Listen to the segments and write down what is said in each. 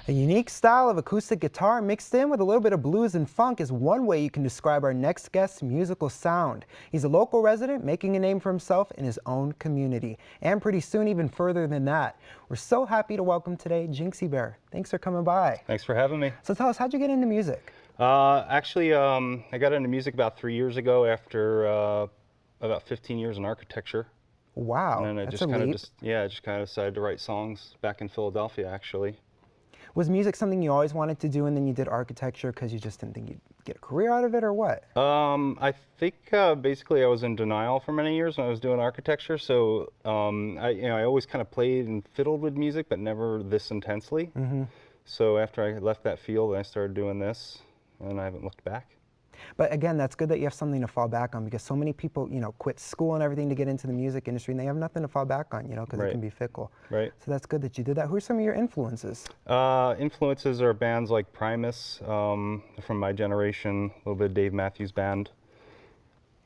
A unique style of acoustic guitar mixed in with a little bit of blues and funk is one way you can describe our next guest's musical sound. He's a local resident making a name for himself in his own community, and pretty soon even further than that. We're so happy to welcome today Jinxy Bear. Thanks for coming by. Thanks for having me. So tell us, how'd you get into music? Actually, I got into music about 3 years ago after about 15 years in architecture. Wow, and then I that's just a kind of leap. just kind of decided to write songs back in Philadelphia, actually. Was music something you always wanted to do and then you did architecture because you just didn't think you'd get a career out of it, or what? I think basically I was in denial for many years when I was doing architecture, so I always kind of played and fiddled with music, but never this intensely. So after I left that field, I started doing this, and I haven't looked back. But again, that's good that you have something to fall back on, because so many people, quit school and everything to get into the music industry, and they have nothing to fall back on, because it can be fickle. Right. So that's good that you did that. Who are some of your influences? Influences are bands like Primus, from my generation, a little bit of Dave Matthews Band.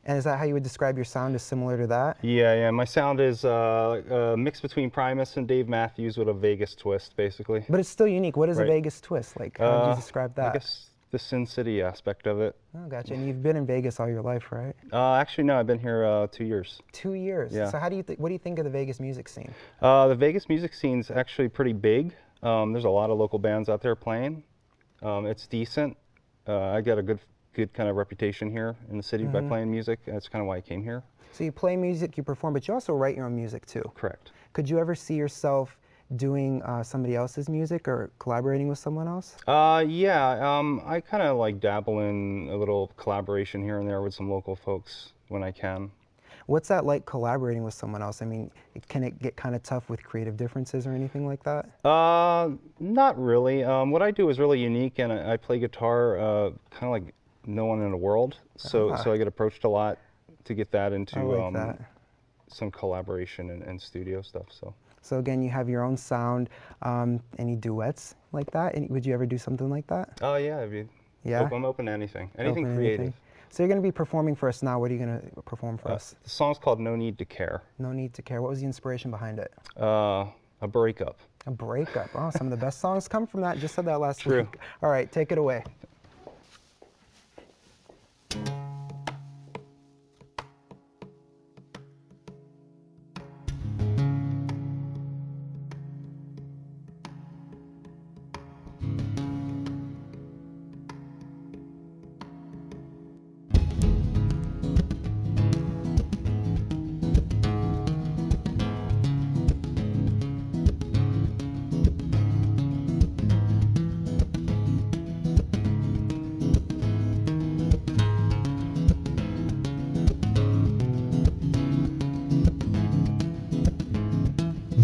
And is that how you would describe your sound, as similar to that? Yeah. My sound is a mix between Primus and Dave Matthews with a Vegas twist, basically. But it's still unique. What is a Vegas twist? Like, how would you describe that? I guess the Sin City aspect of it. Oh, gotcha. And you've been in Vegas all your life, right? Actually, no, I've been here 2 years. 2 years? Yeah. So what do you think of the Vegas music scene? The Vegas music scene's actually pretty big. There's a lot of local bands out there playing. It's decent. I got a good kind of reputation here in the city by playing music. That's kind of why I came here. So you play music, you perform, but you also write your own music too. Correct. Could you ever see yourself doing somebody else's music or collaborating with someone else? Yeah, I kind of like dabble in a little collaboration here and there with some local folks when I can. What's that like, collaborating with someone else? I mean, can it get kind of tough with creative differences or anything like that? Not really. What I do is really unique, and I play guitar kind of like no one in the world. So I get approached a lot to get that into some collaboration and studio stuff. So again, you have your own sound. Any duets like that? Would you ever do something like that? Oh yeah, I'm open to anything creative. So you're going to be performing for us now. What are you going to perform for us? The song's called No Need to Care. No Need to Care. What was the inspiration behind it? A breakup. A breakup. Oh, some of the best songs come from that. Just said that last week. All right, take it away.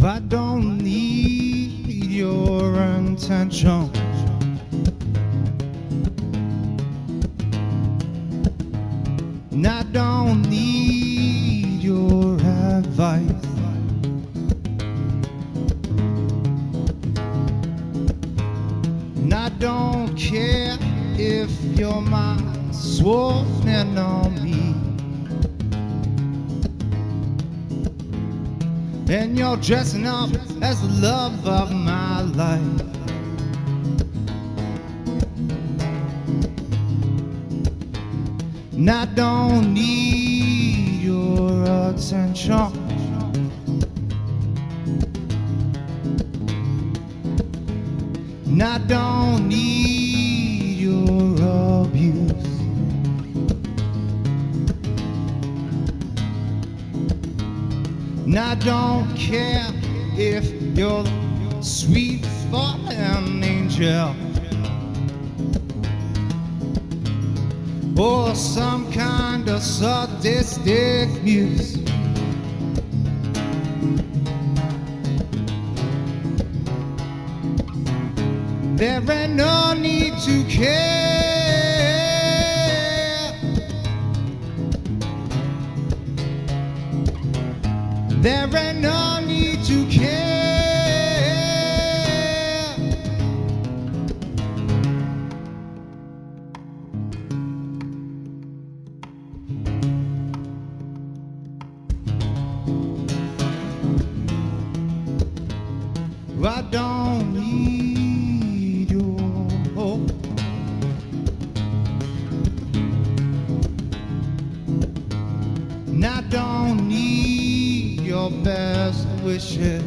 I don't need your attention. And I don't need your advice. And I don't care if you're my sworn enemy. And you're dressing up as the love of my life. And I don't need your attention. And I don't need your abuse. And I don't care if you're the sweet fallen angel or some kind of sadistic muse. There ain't no need to care. There ain't no need to care. I don't need wishes.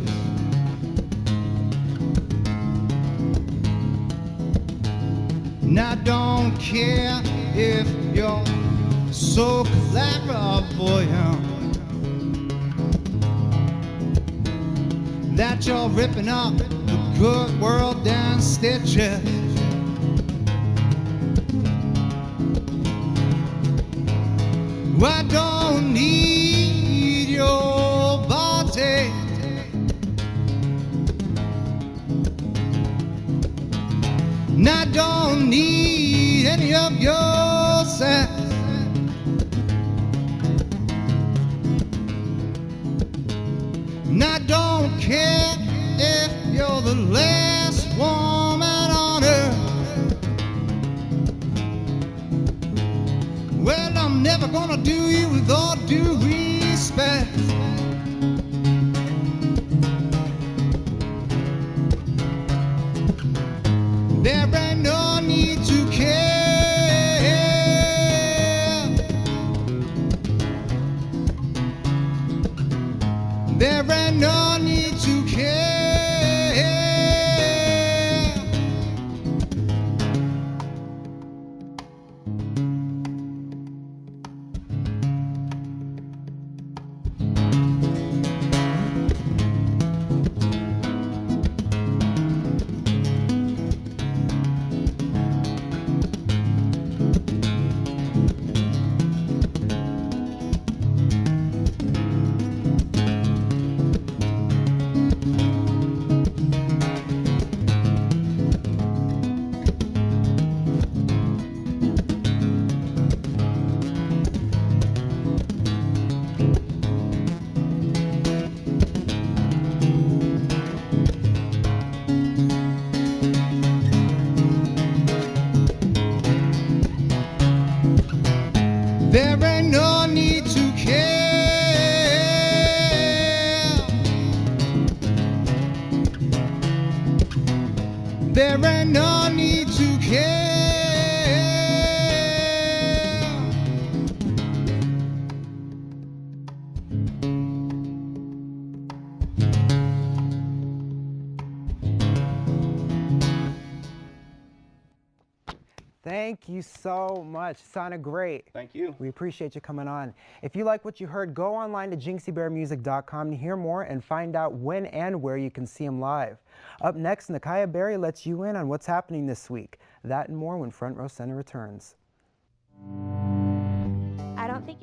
And I don't care if you're so clever, boy, that you're ripping up the good world down stitches. I don't need your body, and I don't need any of your sex. And I don't care if you're the last woman on earth. Well, I'm never gonna do you with all due respect. There ain't no need to care. There ain't no need to care. There ain't no need to care. There ain't no need to care. Thank you so much. Sounded great. Thank you. We appreciate you coming on. If you like what you heard, go online to jinxybearmusic.com to hear more and find out when and where you can see him live. Up next, Nakaya Berry lets you in on what's happening this week. That and more when Front Row Center returns. I don't think